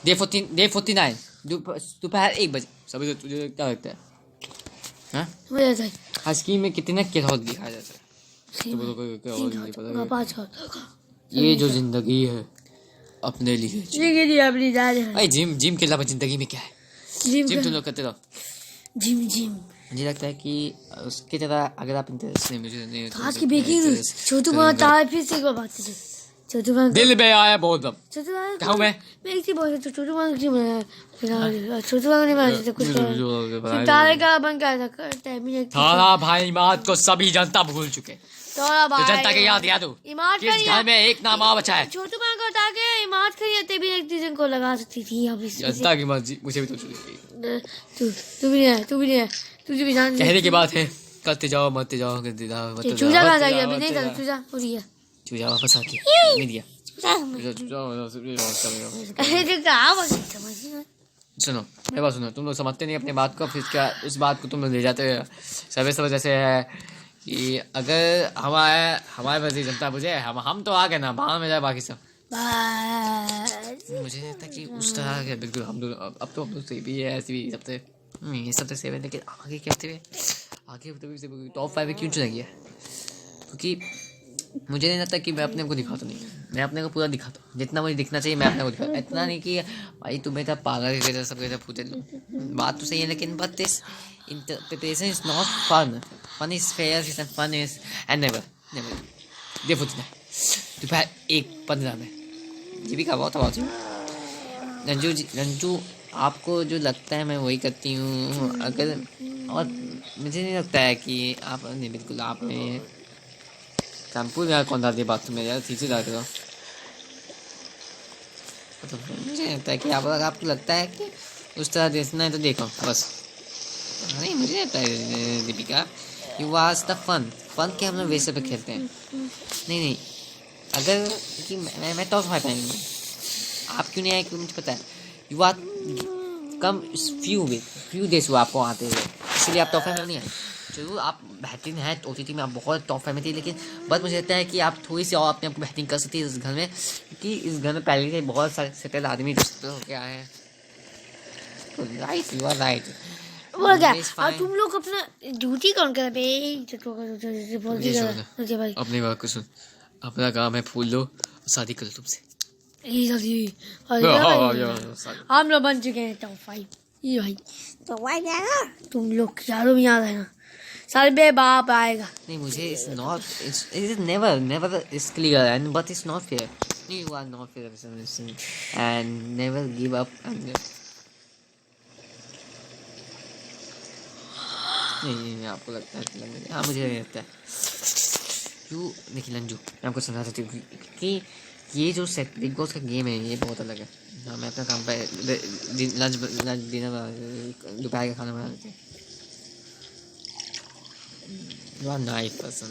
Day 49 दोपहर 1 बजे। सभी तो तुझे क्या लगता है? हाँ हस्की में कितने किलो दिखाया जाता है? ये जो जिंदगी है अपने लिए भाई जिम के अलावा जिंदगी में क्या है? जिम तुम लोग करते रहो। जिम मुझे लगता है कि उसकी तरह अगर आप इंटरेस्ट नहीं मुझे नहीं आज की बेकिंग छोटू बात तार फिर से एक बार बात करें। छोटू बात दिल में आया बहुत दम। छोटू बात कहूँ मैं एक चीज बोल छोटू बात क्यों बनाया? छोटू बात नहीं बनाया कुछ तारे का बन का था थारा भाई इमाद को सभी जनता भूल चुके। तारा तो जनता के याद दो इमाद किस घर में एक नाम आ बचा है। छोटू बात को हटा के इमाद खरीदते भी एक चीज को लगा सकती थी। अब जनता की मर्जी मुझे भी तो तू भी नहीं है तुझे भी जान कहने की बात है करते जाओ मरते जाओ करते जाओ चूजा कहाँ जा गया? अभी नहीं था चूजा हो रही है चूजा वापस आके मीडिया सुनो मेरी बात सुनो तुम लोग समझते नहीं अपने बात को फिर क्या उस बात को तुम लोग ले जाते हो सभी सब जैसे है कि अगर हमारे वजह जनता बुझे हम तो आ गए ना बाहर में जाए बाकी सब मुझे नहीं लगता कि उस तरह के बिल्कुल हम लोग अब तो हम लोग से भी है ऐसे भी सबसे ये सब तो सेवन लेकिन आगे क्या आगे टॉप 5 में क्यों चुना गया? क्योंकि मुझे नहीं लगता कि मैं अपने को दिखाता नहीं मैं अपने को पूरा दिखाता हूँ जितना मुझे दिखना चाहिए मैं अपने को दिखाता इतना नहीं कि भाई तुम्हें था पागल के सब के पूछे बात तो सही है लेकिन but this interpretation is not fun is fair fun is and never देखो दोपहर 1:15 में जीविका बहुत आवाज रंजू आपको जो लगता है मैं वही करती हूँ अगर और मुझे नहीं लगता है कि आप नहीं बिल्कुल आपने शैम्पू यार कौन डालती है बाथरूम में यार ठीक से डाल दो तो मुझे नहीं लगता है कि आप अगर आपको लगता है कि उस तरह देखना है तो देखो बस नहीं मुझे नहीं लगता है Deepika you was the fun के हम लोग वैसे पे खेलते हैं नहीं अगर कि मैं टॉप 5 आएंगे आप क्यों नहीं आए क्यों मुझे पता है you are come few days हुआ आपको आते हुए इसलिए आप टॉप 5 में नहीं आए जरूर आप बेहतरीन है OTT में आप बहुत टॉप 5 में थी लेकिन बस मुझे लगता है कि आप थोड़ी सी और अपने आपको बेहतरीन कर सकती है इस घर में क्योंकि इस घर में पहले से बहुत सारे सेटल आदमी हो क्या है राइट यू आर राइट बोल क्या और तुम लोग अपना ड्यूटी कौन कर रहे भाई अपनी बात को सुन अपना काम है फूल लो शादी कर लो तुमसे हम लोग बन चुके हैं टॉप 5 ये भाई तो तुम लोग चारों भी याद है ना साल बे बाप आएगा नहीं मुझे it's never is clear and but it's not fair you are not fair and never give up and नहीं आपको लगता है हाँ मुझे नहीं लगता है क्यों देखिए लंजू मैं आपको समझा सकती हूँ कि ये जो सेट बिग बॉस का गेम है ये बहुत अलग है हाँ मैं अपना काम पे लंच डिनर दोपहर का खाना बना लेते हैं You are nice person.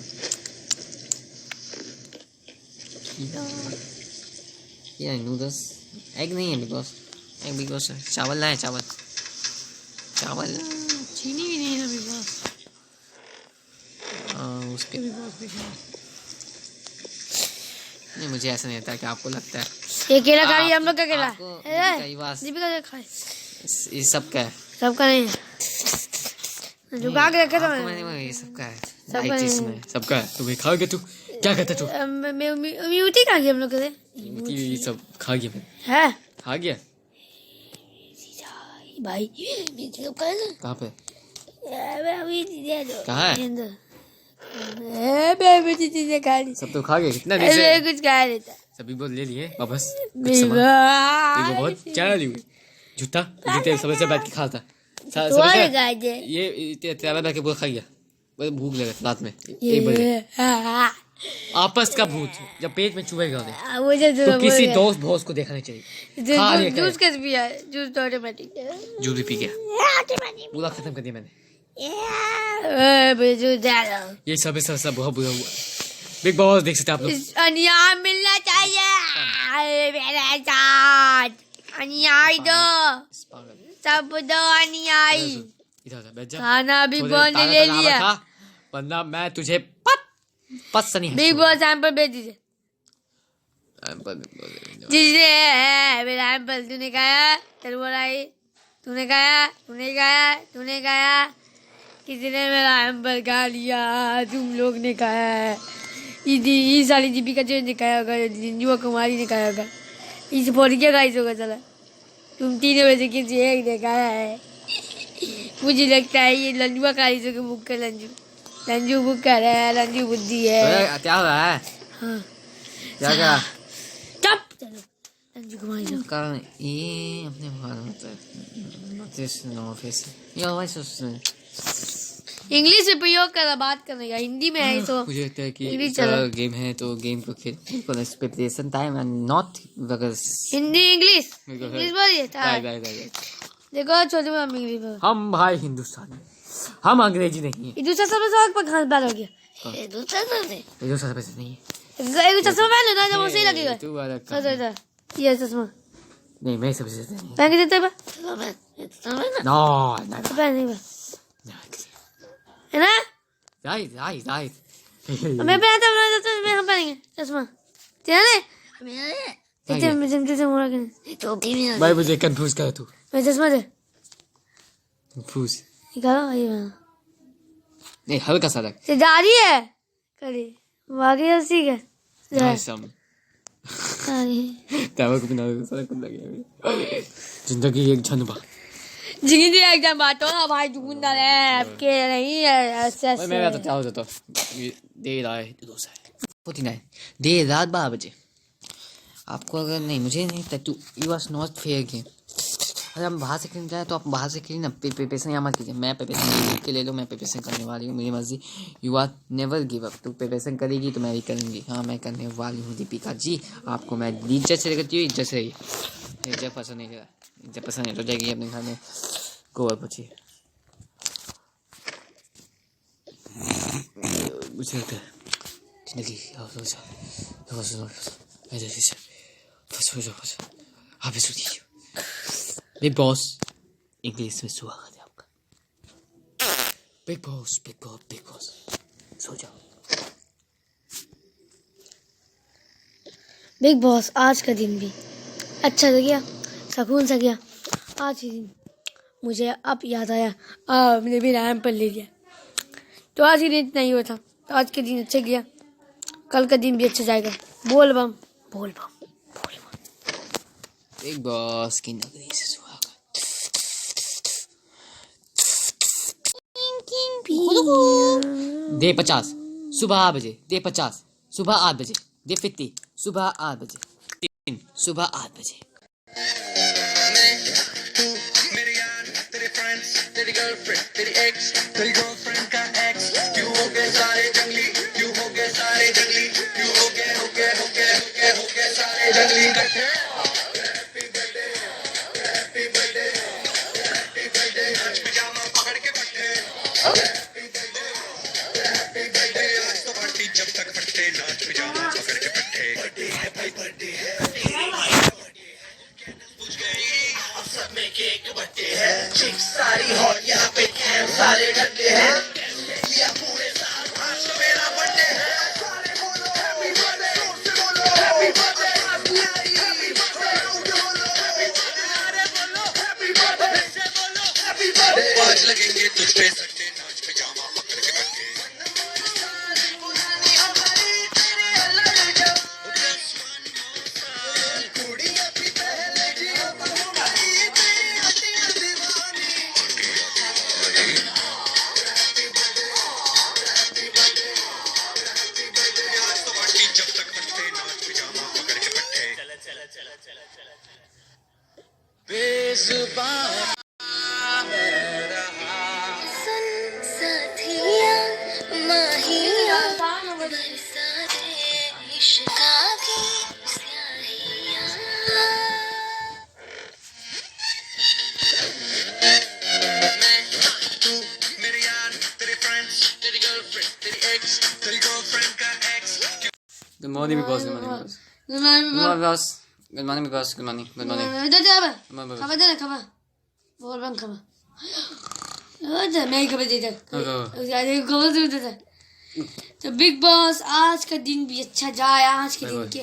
Yeah, noodles. Egg नहीं है बिग बॉस है चावल लाए चावल चीनी भी नहीं है बिग बॉस उसके बिग बॉस नहीं मुझे ऐसा नहीं लगता कि आपको लगता है ये केला खा रही है हम लोग का केला दीपिका खाए ये सबका है सबका नहीं है जो का के रखे तो मैंने ये सबका है सबका है तुम्हें खाओगे तू क्या कहता तू मैं म्यूटी खा गया हम लोग के ये सब खा गया मैं है खा गया भाई कहाँ पे कहाँ है सब तो खा गए कितना देर से कुछ खा लेता सभी बहुत ले लिए वापस बहुत क्या लिए झूठा सबसे से बैठ के खाता ये तेरा बैठ के पूरा खा गया भूख लगा रात में 1 बजे आपस का भूत जब पेट में चुभेगा तो किसी दोस्त भोज को देखना चाहिए जूस कैसे पिया जूस तो ऑटोमेटिक जूस भी पी गया पूरा खत्म कर दिया मैंने ये सब बहुत बुरा हुआ बिग बॉस देख सकते आप लोग अन्याय मिलना चाहिए मेरे साथ अन्याय दो सब दो अन्याय खाना भी बॉस ने ले लिया वरना मैं तुझे पत नहीं बिग बॉस सैंपल भेज दीजिए जिसने मेरा एप्पल तूने खाया, तेरे बोला ही तूने खाया, तूने खाया, तूने खाया, किसी ने मेरा एप्पल खा लिया, तुम लोग ने खाया है। इस साली दीपिका जो ने खाया होगा, युवा कुमारी ने खाया होगा, इस फोन क्या गाइस होगा चला, तुम तीनों में से किसी एक ने खाया है। मुझे लगता है ये लंजुआ काली के बुक का लंजू बुक कर रहा है, लंजू बुद्धि है। क्या हो रहा है? हाँ क्या चुप चलो लंजू कुमारी जो कारण ये अपने इंग्लिश में प्रयोग कर बात करने का, हिंदी में है तो मुझे लगता है कि इंग्लिश चलो। गेम है तो गेम को खेल preparation time and not Hindi English बोलिए देखो छोटे में हम इंग्लिश बोल, हम भाई हिंदुस्तानी, हम अंग्रेजी नहीं है। दूसरा सब सवाल पर घास बाल हो गया, दूसरा सब पैसे नहीं है। एक चश्मा पहन लो ना जब वो सही लगेगा। तू वाला ये चश्मा नहीं, मैं सबसे नहीं पहन के देते बा नो पहन नहीं बा है ना, राइट मैं पहनता हूं, मैं हम पहनेंगे चश्मा तेरा ने जैसे मोड़ा के तो भाई मुझे कंफ्यूज कर तू। मैं चश्मा दे कंफ्यूज निकालो ये नहीं, हल्का सा लग ये दाढ़ी है करी बाकी सब ठीक है जिंदगी एक झनबा जिंदगी एकदम बात हो ना भाई, ढूंढ रहे हैं आपके नहीं है ऐसे मैं तो चाहूँ तो देर आए 49 देर रात 12 बजे आपको अगर नहीं मुझे नहीं लगता टू you was not fair game. अगर हम बाहर से खेलने जाए तो आप बाहर से खेलिए ना, प्रिपरेशन यहाँ मत कीजिए। मैं प्रिपरेशन के ले लो, मैं प्रिपरेशन करने वाली हूँ, मेरी मर्जी। You are never give up. तू प्रिपरेशन करेगी तो मैं भी करूँगी। हाँ मैं करने वाली हूँ दीपिका जी। आपको मैं इज्जत से करती हूँ, इज्जत से रही। इज्जत पसंद नहीं करा, इज्जत पसंद नहीं तो जाएगी अपने घर में गोबर पूछिए। मुझे लगता है जिंदगी आप बिग बॉस इंग्लिश में स्वागत है आपका। बिग बॉस सो जाओ। बिग बॉस आज का दिन भी अच्छा सा गया, सुकून सा गया। आज ही दिन मुझे अब याद आया, मैंने भी रैम पर ले लिया तो आज ही दिन इतना ही हुआ था। तो आज का दिन अच्छा गया, कल का दिन भी अच्छा जाएगा। बोल बम बोल बम बोल बम। बिग बॉस की नगरी से स्वागत। डे 50 सुबह 8 बजे, डे 50 सुबह 8 बजे, डे 50 सुबह 8 बजे, 3 सुबह 8 बजे। मेरे यार, तेरे फ्रेंड्स, तेरी गर्लफ्रेंड, तेरी एक्स, तेरी गर्लफ्रेंड का एक्स, क्यों हो गए सारे जंगली, क्यों हो गए सारे जंगली, क्यों हो गए सारे जंगली इकट्ठे। Happy birthday, happy birthday, happy birthday, आज पिजामा पकड़ के बैठे। हैप्पी बर्थडे, हैप्पी बर्थडे, आज तो पार्टी जब तक फटते, नाच पिजामा पकड़ के बैठे। बर्थडे है भाई, बर्थडे है, पूछ गई अब सब में केक बट्टे हैं, चिक्स सारी हॉट यहाँ पे कैम सारे डंडे हैं, लिया पूरे साल आज तो मेरा बर्थडे है। सारे बोलो हैप्पी बर्थडे, जोर से बोलो हैप्पी बर्थडे, हैप्पी बर्थडे, बोलो हैप्पी बर्थडे, अरे बोलो हैप्पी बर्थडे, से बोलो हैप्पी बर्थडे। आज लगेंगे तुझ पे सट्टे, नाच पिजामा पकड़ के बैठे। Good morning, Big Boss. Good morning, Big Boss. Good morning, Good morning, boss. Good morning, Big Boss. Good morning. Good morning. खबर दे ना खबर, बोल बम खबर। मैं खबर दे दे, खबर दे दे। तो बिग बॉस आज का दिन भी अच्छा जाए। आज के दिन के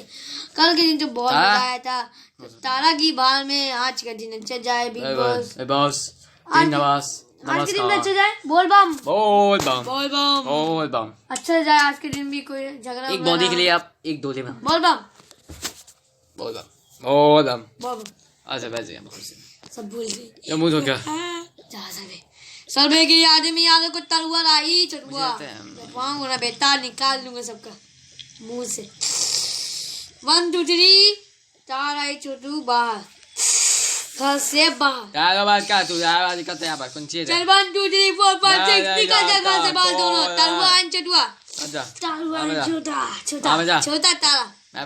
कल के दिन तो बहुत मजा आया था। तो तारा की बाल में आज का दिन अच्छा जाए बिग बॉस। आज के दिन में अच्छा जाए। बोल बम बोल बम बोल बम बोल बम। अच्छा जाए आज के दिन भी। कोई झगड़ा एक बॉडी के लिए आप एक दो लेना। बोल बम बोल बम बोल बम। बोल बम। अच्छा बैठ जाइए सब भूल गए। ये मुझे हो क्या जा सकते सर्वे के आदमी यादों को तलवार आई चटुआ वहां ना बेटा निकाल लूंगा सबका मुंह से। 1 2 3 4 आई छोटू बाहर घर से बाहर। यार बात क्या तू यार बात करते यहाँ पर कौन चीज चल 1 2 3 4 5 6 निकल जा घर से बाहर दोनों। तलवार चटुआ अच्छा तलवार छोटा छोटा तारा मैं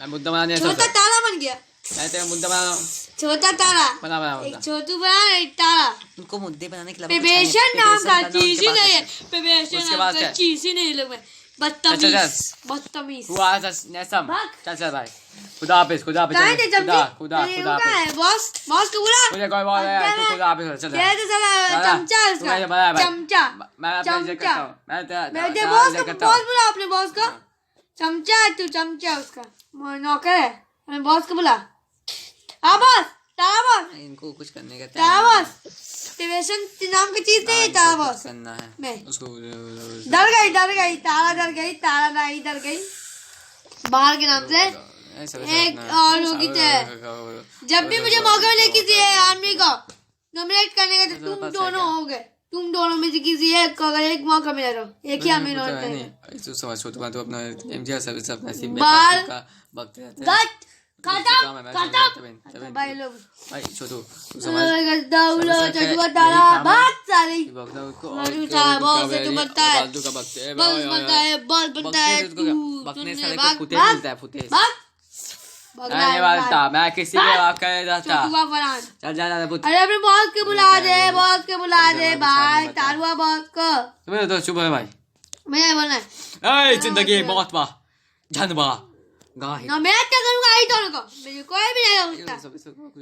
मुद्दा बनाने छोटा तारा बन गया। मैं तेरा मुद्दा बना रहा हूँ। छोटा तारा बना एक छोटू बना एक तारा। उनको मुद्दे बनाने के प्रिपरेशन नाम का चीज ही नहीं है। प्रिपरेशन नाम का चीज ही नहीं लोग में बदतमीज हुआ नेसम चल चल भाई खुदा हाफिज खुदा हाफिज खुदा खुदा खुदा हाफिज बॉस बॉस को बुला मुझे कोई बोल रहा है तू खुदा हाफिज चल दे साला चमचा उसका चमचा मैं अपना इज्जत करता हूं मैं दे बॉस को बॉस बुला अपने बॉस को चमचा तू चमचा उसका नौकर है अपने बॉस को बुला। हाँ बॉस तारा बॉस इनको कुछ करने का तारा बॉस प्रिपरेशन नाम की चीज नहीं तारा बॉस करना है मैं उसको डर गई तारा नहीं डर गई बाहर के नाम से एक और होगी तो जब भी मुझे मौका मिले किसी आदमी को नॉमिनेट करने का तो तुम दोनों हो गए। तुम दोनों में से किसी एक को अगर एक मौका मिला तो एक ही आदमी नॉमिनेट करेगा। तो समझ तो अपना एमजीआर सर्विस अपना सिम बाल का वक्त रहता है गट खत्म भाई लोग भाई छोटू दाऊलो चटुआ तारा बहुत सारी बहुत से तू बनता है बस बनता है बकने साले को फुटेज मिलता है फुटेज मैं वालता मैं किसी के वाक कर जाता चल जा जा पुत। अरे अपने बॉस के बुला दे भाई तारुआ बॉस को। तुम्हें तो शुभ है भाई मैं बोलना है ए जिंदगी बहुत बा जानबा गाय ना मैं क्या करूंगा आई दोनों को मुझे कोई भी नहीं हो सकता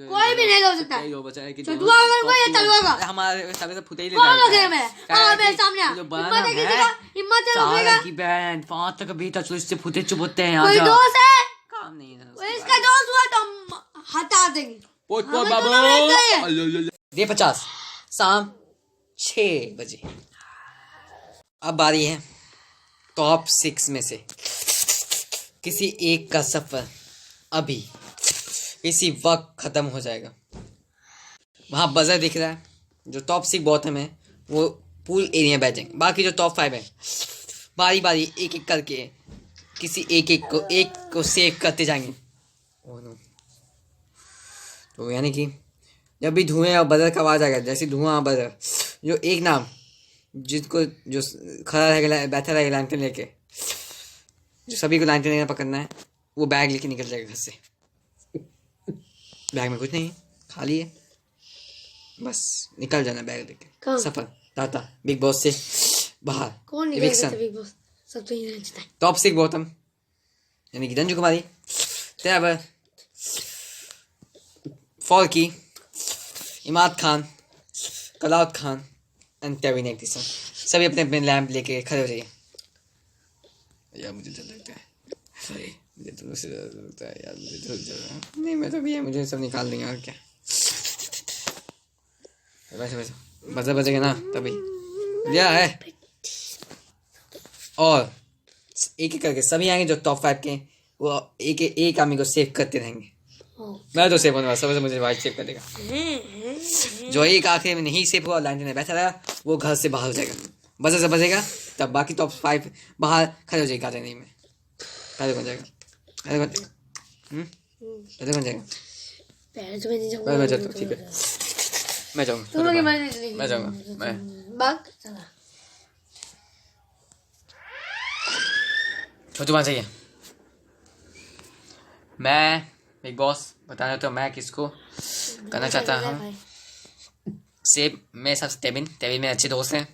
कोई भी नहीं हो सकता। जो बचा है कि चटुआ करूंगा या तलवा का हमारे सारे से फुटे ही ले कौन हो गया मैं हां मेरे सामने हिम्मत है रुकेगा की बहन 5 तक भी तो इससे फुटे चुप होते हैं कोई दोस्त है काम नहीं है वो इसका दोस्त हुआ तो हटा देंगे पोत बाबू दे 50 शाम 6 बजे। अब बारी है टॉप 6 में से किसी एक का सफर अभी इसी वक्त खत्म हो जाएगा। वहाँ बजर दिख रहा है। जो टॉप 6 बॉटम है वो पूल एरिया बैठेंगे। बाकी जो टॉप 5 है बारी बारी एक एक करके किसी एक को सेव करते जाएंगे। तो यानी कि जब भी धुएं और बजर का आवाज़ आएगा जैसे धुआं और बजर जो एक नाम जिसको जो खड़ा रहेगा बैठा रहेगा लाइन लेके जो सभी को लाइन लेकर पकड़ना है वो बैग लेके निकल जाएगा घर से। बैग में कुछ नहीं खाली है बस निकल जाना बैग लेके सफर टाटा बिग बॉस से बाहर। कौन निकल बिग बॉस सब तो यही रहता है। टॉप 6 गौतम यानी कि रंजू कुमारी ट्रेवर फॉल्की इमाद खान कलाउद खान एंड टेविन एक्टिसन सभी अपने अपने लैंप लेके खड़े हो जाइए। यार मुझे डर लगता है मुझे तो उससे डर लगता है यार मुझे तो डर नहीं मैं तो भी है मुझे सब निकाल देंगे और क्या वैसे बचेगा ना तभी क्या है। और एक एक करके सभी आएंगे जो टॉप 5 के वो एक आदमी को सेव करते रहेंगे। मैं तो सेव होने वाला सबसे मुझे वाइट सेव कर देगा। जो एक आखिर में नहीं सेव हुआ लाइन में बैठा रहेगा वो घर से बाहर हो जाएगा। बजर से बजेगा तब बाकी टॉप 5 बाहर खड़े हो जाएगा नहीं में पहले कौन जाएगा पहले कौन जाएगा पहले तो मैं नहीं जाऊंगा मैं जाता हूं ठीक है मैं जाऊंगा मैं जाऊंगा मैं भाग चला छोटू बात चाहिए। मैं बिग बॉस बताना तो मैं किसको करना चाहता हूँ सेव मैं सबसे टेविन मेरे अच्छे दोस्त हैं।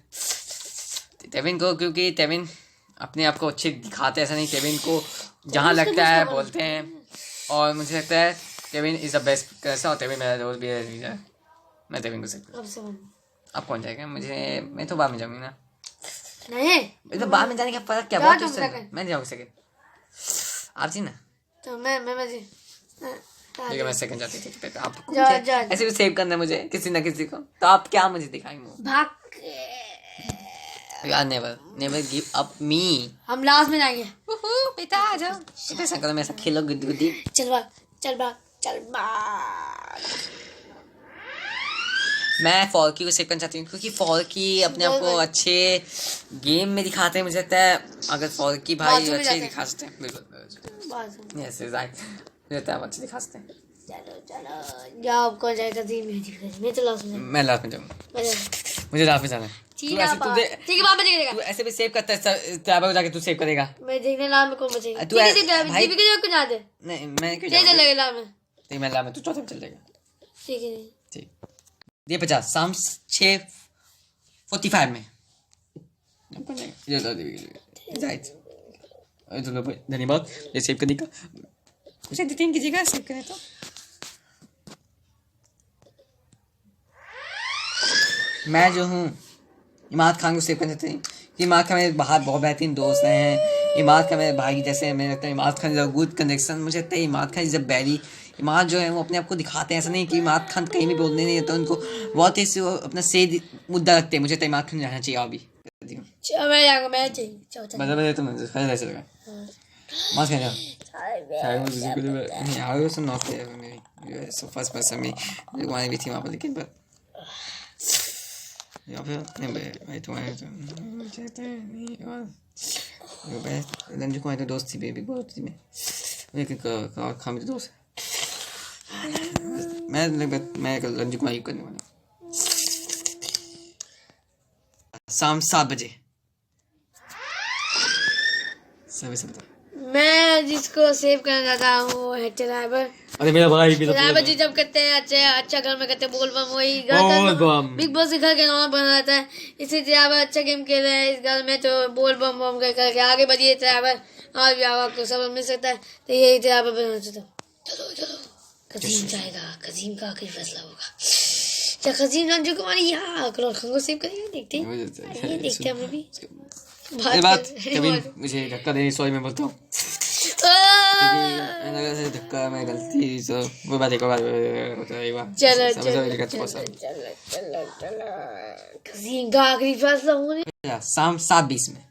टेविन को क्योंकि टेविन अपने आप को अच्छे दिखाते हैं ऐसा नहीं टेविन को जहाँ लगता है बोलते हैं और मुझे लगता है टेविन इज़ द बेस्ट कैसा और टेविन मेरा दोस्त भी है। मैं टेविन को सकता अब कौन जाएगा मुझे मैं तो बाद में जाऊँगी ना नहीं तो बाद में जाने का फर्क क्या? जा बहुत तुम ट्विस्ट है। मैं जाऊँ सेकंड, आप जी ना। तो मैं जी ठीक है मैं सेकंड जाती हूँ। ठीक है आपको जा जा ऐसे भी सेव करना है मुझे किसी ना किसी को, तो आप क्या मुझे दिखाएंगे? भाग। यार नेवर नेवर गिव अप मी। हम लास्ट में जाएंगे। बेटा आ जाओ। बेटा ऐसा करो, मैं ऐसा खेलो गुद्दी गुद्दी। चल भाग चल भाग चल भाग। मैं फॉल्की को सेव करना चाहती हूँ क्योंकि फॉल्की अपने आप को अच्छे गेम में दिखाते हैं। मुझे लगता है अगर फॉल्की भाई बाजू में अच्छे जाते दिखा सकते हैं। बिल्कुल बस यस राइट, मुझे लगता है आप अच्छे दिखा सकते हैं। चलो चलो जाओ, कौन जाएगा? मैं तो लास्ट में मैं लास्ट में जाऊँगा, मुझे लास्ट में जाना है। ठीक तू है ऐसे तू दे, ठीक है, वहाँ पे देखेगा। तू ऐसे भी सेव करता है ट्रैवल को जाके तू सेव करेगा। मैं देखने लाल में कौन बचेगा? तू ठीक है भाई- दीपिका जो कुछ आते नहीं मैं क्यों चल जाऊँगा? लगे लाल में। ठीक मैं लास्ट में, तू चौथे में चल जाएगा। ठीक है ठीक ये 50 शाम 6:45 में राइट। धन्यवाद ये सेव करने का। कुछ एडिटिंग कीजिएगा सेव करें तो। मैं जो हूँ इमाद खान को सेव करने देते हैं। इमाद खान मेरे बाहर बहुत बेहतरीन दोस्त हैं। इमाद खान मेरे भाई जैसे हैं। मुझे लगता है Imad Khan is a good connection. मुझे लगता है Imad Khan is a very, Imad जो है वो अपने आप को दिखाते हैं। ऐसा नहीं कि इमाद खान कहीं भी बोलने नहीं देता उनको, बहुत ही वो अपना सही मुद्दा रखते हैं। मुझे लगता है इमाद खान रहना चाहिए अभी। चल मैं जाऊंगा, मैं चाहिए चौथा। मतलब तुम ऐसे लगा मस्त कहना नहीं I was not there so first person में वाई भी थी वहाँ पर, लेकिन पर या फिर भाई तुम्हारे तो चाहते नहीं। और भाई लंजू को तो दोस्त थी बेबी बहुत थी में, लेकिन खामी तो दोस्त मैं लंजू को करने वाला। शाम 7 बजे सभी सब मैं जिसको सेव करना चाहता हूँ वो है ड्राइवर। अरे मेरा भाई भी ड्राइवर जी जब करते हैं अच्छा घर में करते हैं बोल बम, वही बोल बम। बिग बॉस के घर के नाम बना रहता है। इसी ड्राइवर अच्छा गेम खेल रहे हैं इस घर में, तो बोल बम बम करके आगे बढ़िए ड्राइवर। और भी आपको सबक मिल सकता है, तो यही ड्राइवर बनना चाहता हूँ। चलो चलो कजीम जाएगा, कजीम का आखिरी फैसला होगा। क्या कजीम रंजू कुमारी यहाँ क्लॉड खान को सेव करेंगे? देखते हैं देखते हैं हम भी। बात कभी मुझे धक्का देनी, सॉरी मैं बोलता हूँ मैंने धक्का मैं गलती सो वो बात एक बार चलो कजीम का आखिरी फैसला होने शाम 7:20 में।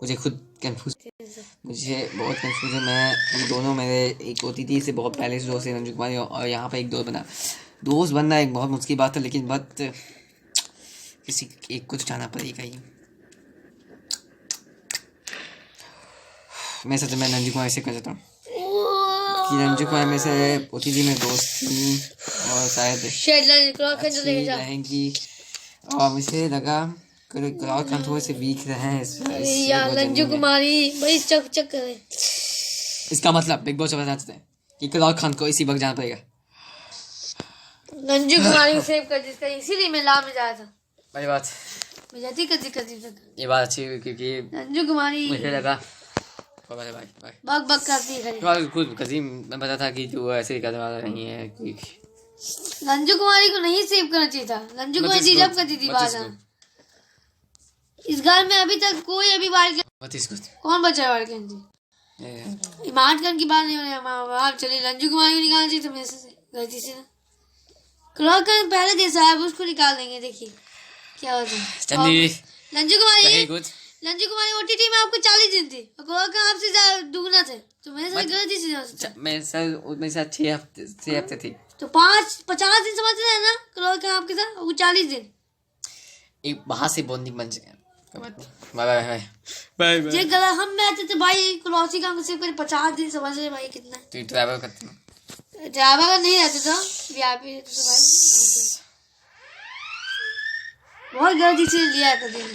मुझे खुद कंफ्यूज, मुझे बहुत कंफ्यूज है। मैं ये दोनों मेरे एक OTT से बहुत पहले से दोस्त है रंजू कुमारी, और यहाँ पे एक दोस्त बनना एक बहुत मुश्किल बात है, लेकिन बहुत किसी एक को तो जाना पड़ेगा ही। मैं सच में रंजू कुमार से कर देता हूँ कि रंजू कुमार में से OTT में दोस्त थी और शायद अच्छी रहेंगी, और मुझे लगा क्लाउड खान थोड़े से वीक रहे हैं रंजू कुमारी बड़ी चक चक करे। इसका मतलब बिग बॉस बताना चाहते हैं कि क्लाउड खान को इसी वक्त जाना पड़ेगा। रंजू कुमारी को सेव कर जिसका, इसीलिए मैं ला में जाया था। भाई बात मैं जाती कदी ये बात अच्छी हुई क्योंकि रंजू कुमारी मुझे लगा भाई बग बग करती है। खुद कजीम मैं पता था कि जो ऐसे करने वाला नहीं है कि रंजू कुमारी को नहीं सेव करना चाहिए था। रंजू कुमारी डिजर्व करती थी बात। इस घर में अभी तक कोई अभी कौन बचा है वार्ड इमाद खान की बात नहीं हो रही। आप चलिए रंजू कुमारी को निकालना चाहिए था मेरे से गलती से ना। क्लॉक खान पहले जैसा है उसको निकाल देंगे, देखिए क्या होता है। रंजू कुमारी OTT में आपको 40 दिन थी और क्लॉक खान आपसे ज्यादा दुगना थे, तो मेरे साथ गलती से मेरे साथ 6 हफ्ते थी, तो 50 दिन समझ रहे हैं ना। क्लॉक खान आपके साथ वो 40 दिन एक बाहर से बॉन्डिंग बन जाए। बाय ये गलत हम बैठे थे भाई। क्लॉसी खान को सिर्फ 50 दिन समझ रहे भाई कितना है। तो ट्रैवल करते हैं ड्राइवर अगर नहीं रहते तो VIP रहते तो भाई बहुत गलती से लिया है कदीम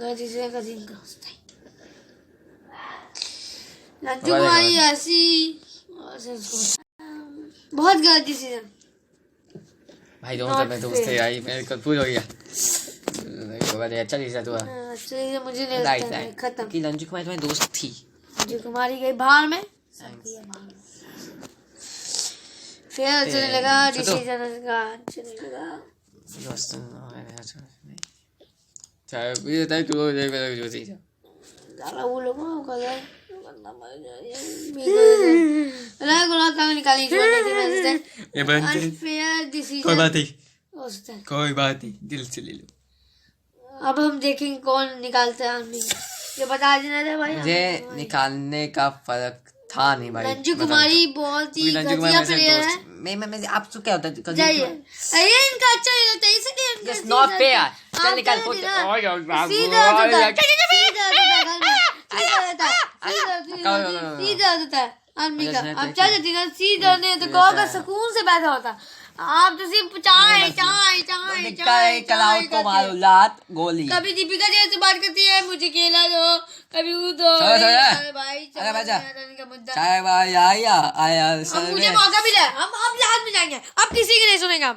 गलती से कदीम का रंजू कुमारी ऐसी बहुत गलती से भाई दोनों में दोस्त थे भाई, मैं कंफ्यूज हो गया। अच्छा चीज हुआ मुझे नहीं लगता है खत्म कि रंजू कुमारी तुम्हारी दोस्त थी। रंजू कुमारी गई बाहर में फिर चलने लगा डिसीजन का चलने लगा। चाहे मुझे बताए क्यों जो चीज़ साला वो लोग कर रहे बंदा मर जाए अल्लाह को लाता निकालनी चाहिए ये बंद अनफेयर डिसीजन कोई बात नहीं हो सकता है। कोई बात नहीं दिल से ले लो। अब हम देखेंगे कौन निकालता है आदमी ये बता देना था भाई मुझे निकालने का फर्क था नहीं भाई। रंजू कुमारी बहुत ही रंजू घटिया कुमारी प्लेयर है। मैं आप तो क्या होता है जाइए अरे इनका अच्छा नहीं लगता इसलिए इनका It's not fair. चल निकाल कर फुट देना। ओए सीधा होता है सीधा होता है आदमी का। अब चल जाती ना सीधा नहीं तो गाँव का सुकून से बैठा होता। आप तो सिर्फ चाय चाय चाय चाय चाय को मारो लात गोली। कभी दीपिका जैसे बात करती है मुझे केला दो कभी वो दो। अरे भाई अरे बच्चा का मुद्दा चाय भाई आया आया अब मुझे मौका मिला हम अब लास्ट में जाएंगे अब किसी की नहीं सुनेगा।